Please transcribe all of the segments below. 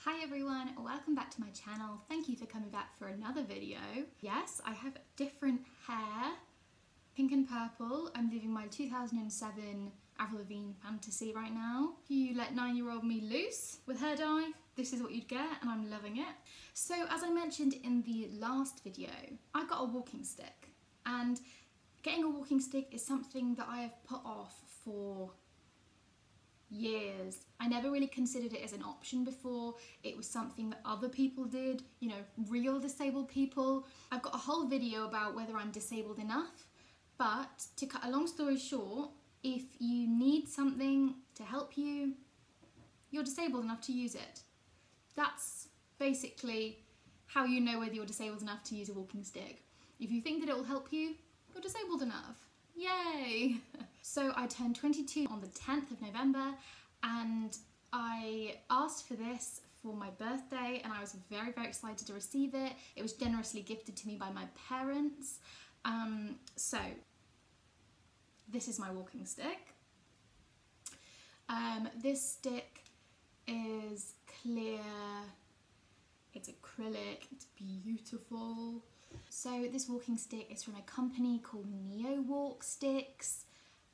Hi everyone, welcome back to my channel. Thank you for coming back for another video. Yes, I have different hair, pink and purple. I'm living my 2007 Avril Lavigne fantasy right now. If you let 9-year-old me loose with hair dye, this is what you'd get and I'm loving it. So as I mentioned in the last video, I got a walking stick, and getting a walking stick is something that I have put off for years. I never really considered it as an option before. It was something that other people did, you know, real disabled people. I've got a whole video about whether I'm disabled enough, but to cut a long story short, if you need something to help you, you're disabled enough to use it. That's basically how you know whether you're disabled enough to use a walking stick. If you think that it will help you, you're disabled enough. Yay! So I turned 22 on the 10th of November and I asked for this for my birthday and I was very, very excited to receive it. It was generously gifted to me by my parents. So this is my walking stick. This stick is clear, it's acrylic, it's beautiful. So this walking stick is from a company called NeoWalk sticks.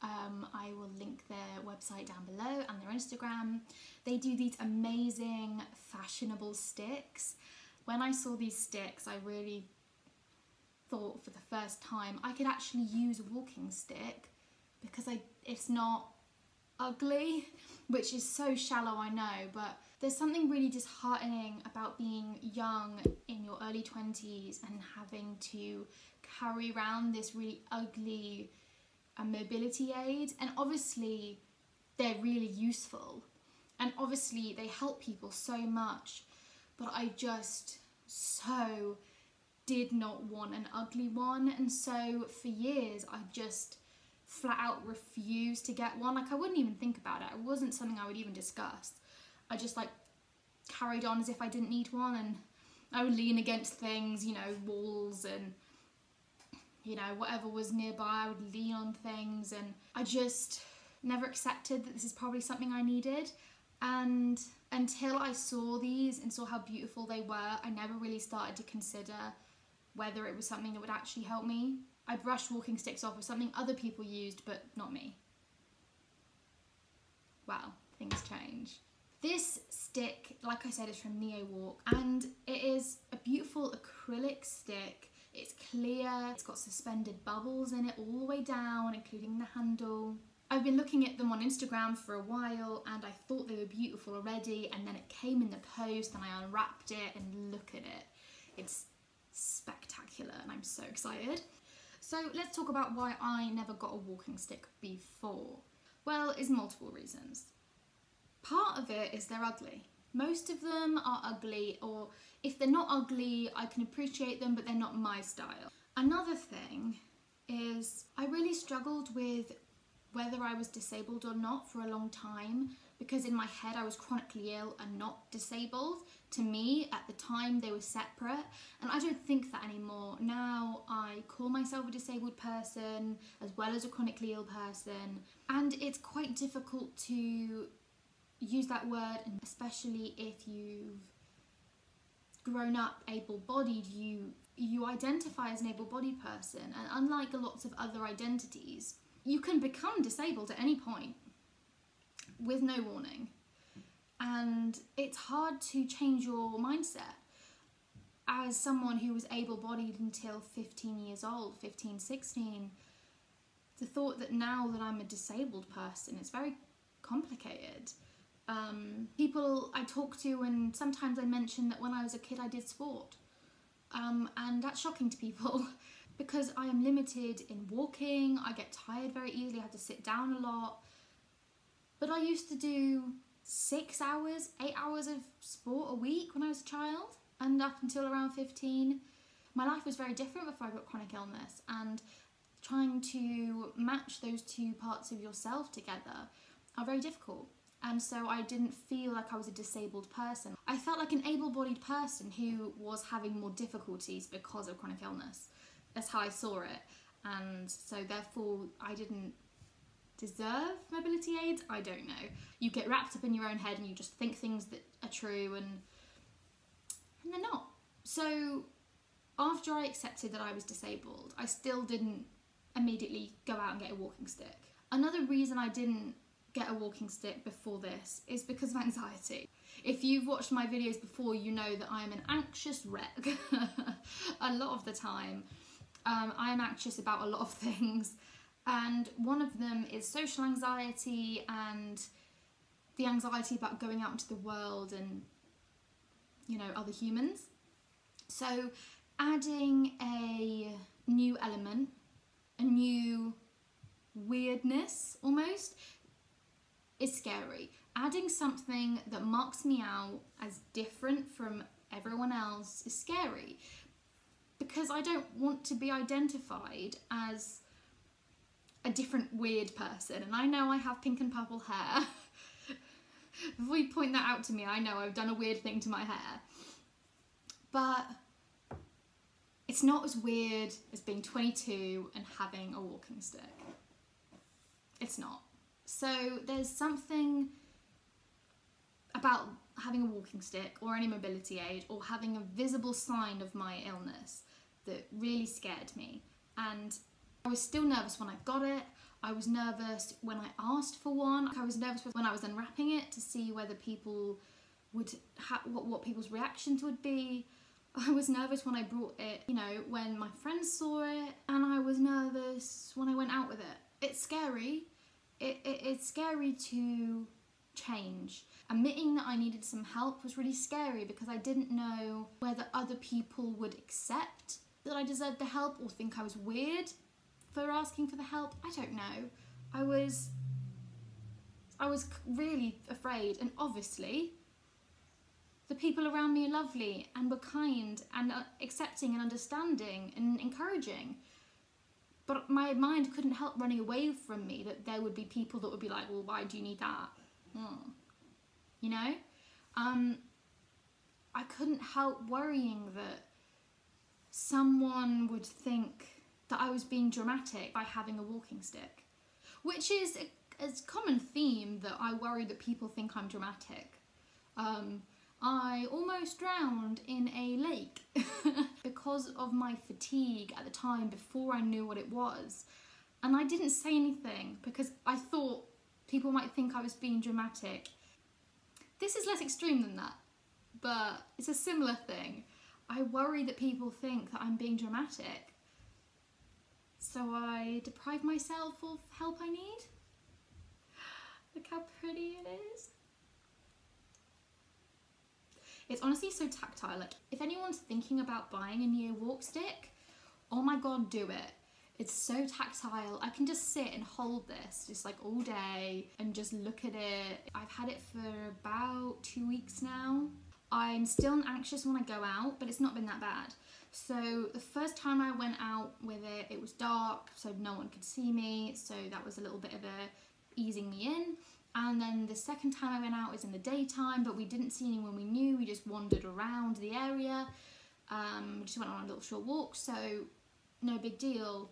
I will link their website down below and their Instagram. They do these amazing fashionable sticks. When I saw these sticks, I really thought for the first time I could actually use a walking stick because it's not ugly, which is so shallow, I know, but there's something really disheartening about being young in your early 20s and having to carry around this really ugly mobility aid. And obviously they're really useful and obviously they help people so much, but I just so did not want an ugly one, and so for years I just flat out refused to get one. Like, I wouldn't even think about it. It wasn't something I would even discuss. I just like carried on as if I didn't need one, and I would lean against things, you know, walls and, you know, whatever was nearby, I would lean on things, and I just never accepted that this is probably something I needed. And until I saw these and saw how beautiful they were, I never really started to consider whether it was something that would actually help me. I brushed walking sticks off as something other people used, but not me. Well, things change. This stick, like I said, is from NeoWalk, and it is a beautiful acrylic stick. It's clear, it's got suspended bubbles in it all the way down, including the handle. I've been looking at them on Instagram for a while and I thought they were beautiful already, and then it came in the post and I unwrapped it and look at it. It's spectacular and I'm so excited. So let's talk about why I never got a walking stick before. Well, it's multiple reasons. Part of it is they're ugly. Most of them are ugly, or if they're not ugly, I can appreciate them, but they're not my style. Another thing is I really struggled with whether I was disabled or not for a long time, because in my head I was chronically ill and not disabled. To me, at the time, they were separate, and I don't think that anymore. Now I call myself a disabled person as well as a chronically ill person, and it's quite difficult to use that word, and especially if you've grown up able-bodied, you identify as an able-bodied person, and unlike lots of other identities, you can become disabled at any point with no warning. And it's hard to change your mindset. As someone who was able-bodied until 15 years old, 15, 16, the thought that now that I'm a disabled person, it's very complicated. People I talk to, and sometimes I mention that when I was a kid I did sport. And that's shocking to people because I am limited in walking, I get tired very easily, I have to sit down a lot. But I used to do 6 hours, 8 hours of sport a week when I was a child, and up until around 15. My life was very different before I got chronic illness, and trying to match those two parts of yourself together are very difficult. And so I didn't feel like I was a disabled person. I felt like an able-bodied person who was having more difficulties because of chronic illness. That's how I saw it. And so therefore I didn't deserve mobility aids? I don't know. You get wrapped up in your own head and you just think things that are true, and and they're not. So after I accepted that I was disabled, I still didn't immediately go out and get a walking stick. Another reason I didn't get a walking stick before this is because of anxiety. If you've watched my videos before, you know that I am an anxious wreck. A lot of the time. I am anxious about a lot of things, and one of them is social anxiety and the anxiety about going out into the world and, you know, other humans. So adding a new element, a new weirdness almost, is scary. Adding something that marks me out as different from everyone else is scary, because I don't want to be identified as a different weird person. And I know I have pink and purple hair. Before you point that out to me, I know I've done a weird thing to my hair. But it's not as weird as being 22 and having a walking stick. It's not. So there's something about having a walking stick or any mobility aid or having a visible sign of my illness that really scared me. And I was still nervous when I got it. I was nervous when I asked for one. I was nervous when I was unwrapping it to see whether people would what people's reactions would be. I was nervous when I brought it, you know, when my friends saw it, and I was nervous when I went out with it. It's scary. It's scary to change. Admitting that I needed some help was really scary because I didn't know whether other people would accept that I deserved the help or think I was weird for asking for the help. I don't know. I was really afraid, and obviously the people around me are lovely and were kind and accepting and understanding and encouraging. But my mind couldn't help running away from me that there would be people that would be like, well, why do you need that? You know? I couldn't help worrying that someone would think that I was being dramatic by having a walking stick, which is a common theme, that I worry that people think I'm dramatic. I almost drowned in a lake because of my fatigue at the time before I knew what it was. And I didn't say anything because I thought people might think I was being dramatic. This is less extreme than that, but it's a similar thing. I worry that people think that I'm being dramatic, so I deprive myself of help I need. Look how pretty it is. It's honestly so tactile. Like, if anyone's thinking about buying a NeoWalk stick, oh my god, do it. It's so tactile. I can just sit and hold this just like all day and just look at it. I've had it for about 2 weeks now. I'm still anxious when I go out, but it's not been that bad. So the first time I went out with it, it was dark, so no one could see me. So that was a little bit of a easing me in. And then the second time I went out was in the daytime, but we didn't see anyone we knew. We just wandered around the area. We just went on a little short walk, so no big deal.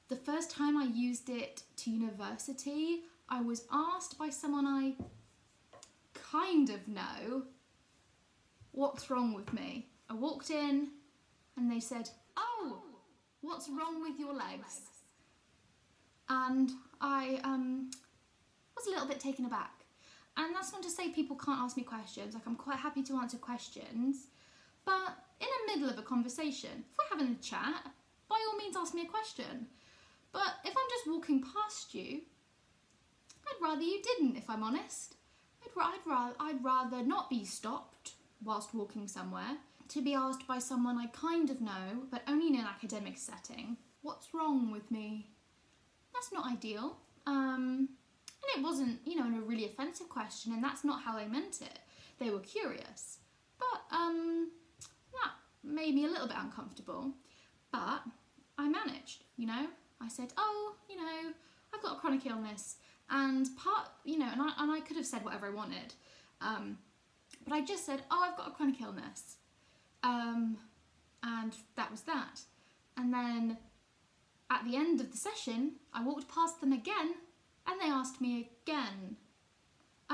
The first time I used it to university, I was asked by someone I kind of know what's wrong with me. I walked in and they said, "Oh, what's wrong with your legs?" And I was a little bit taken aback. And that's not to say people can't ask me questions. Like, I'm quite happy to answer questions. But in the middle of a conversation, if we're having a chat, by all means ask me a question. But if I'm just walking past you, I'd rather you didn't, if I'm honest. I'd rather not be stopped whilst walking somewhere, to be asked by someone I kind of know, but only in an academic setting, what's wrong with me? That's not ideal. And it wasn't, you know, a really offensive question, and that's not how they meant it. They were curious. But that made me a little bit uncomfortable. But I managed, you know. I said, "Oh, you know, I've got a chronic illness," and and I could have said whatever I wanted, but I just said, "Oh, I've got a chronic illness," and that was that. And then at the end of the session, I walked past them again, and they asked me again.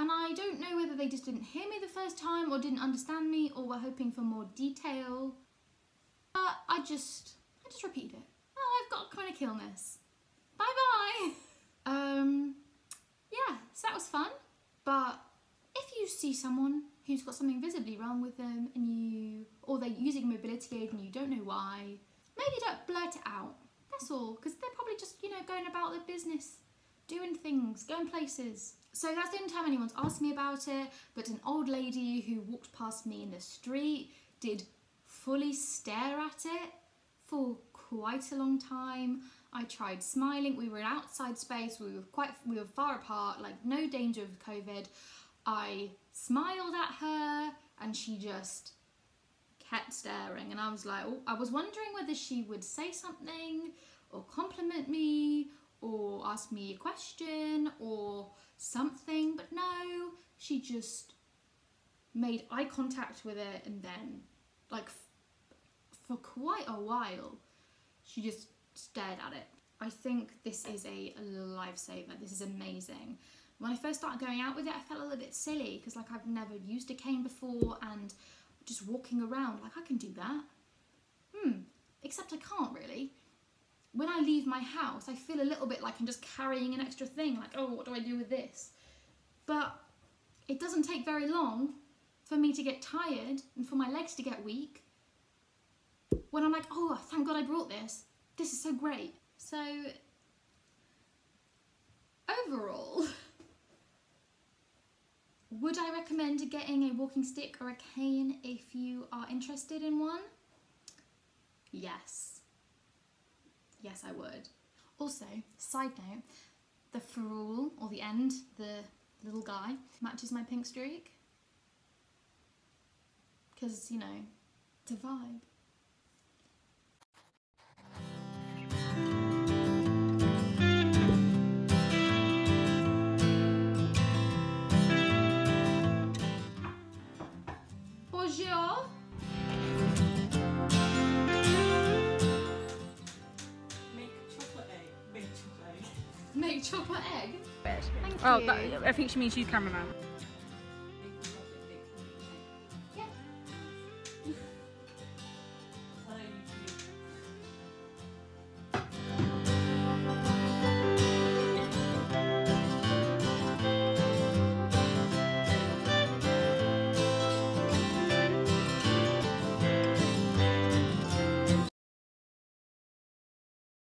And I don't know whether they just didn't hear me the first time or didn't understand me or were hoping for more detail. But I just repeated it. Oh, I've got chronic illness. Bye bye. Yeah, so that was fun. But if you see someone who's got something visibly wrong with them or they're using a mobility aid and you don't know why, maybe don't blurt it out. That's all, because they're probably just, you know, going about their business, doing things, going places. So that's the only time anyone's asked me about it, but an old lady who walked past me in the street did fully stare at it for quite a long time. I tried smiling. We were in outside space. We were far apart, like no danger of COVID. I smiled at her and she just kept staring, and I was like, oh, I was wondering whether she would say something or compliment me or ask me a question or something, but no, she just made eye contact with it, and then like for quite a while she just stared at it. I think this is a lifesaver. This is amazing. When I first started going out with it, I felt a little bit silly because like I've never used a cane before, and just walking around, like I can do that. Except I can't really. When I leave my house, I feel a little bit like I'm just carrying an extra thing, like, oh, what do I do with this? But it doesn't take very long for me to get tired and for my legs to get weak when I'm like, oh, thank God I brought this. This is so great. So, overall, would I recommend getting a walking stick or a cane if you are interested in one? Yes. Yes, I would. Also, side note, the ferrule, or the end, the little guy, matches my pink streak. Because, you know, it's a vibe. Bonjour. Make chocolate egg? Thank you. I think she means you, cameraman.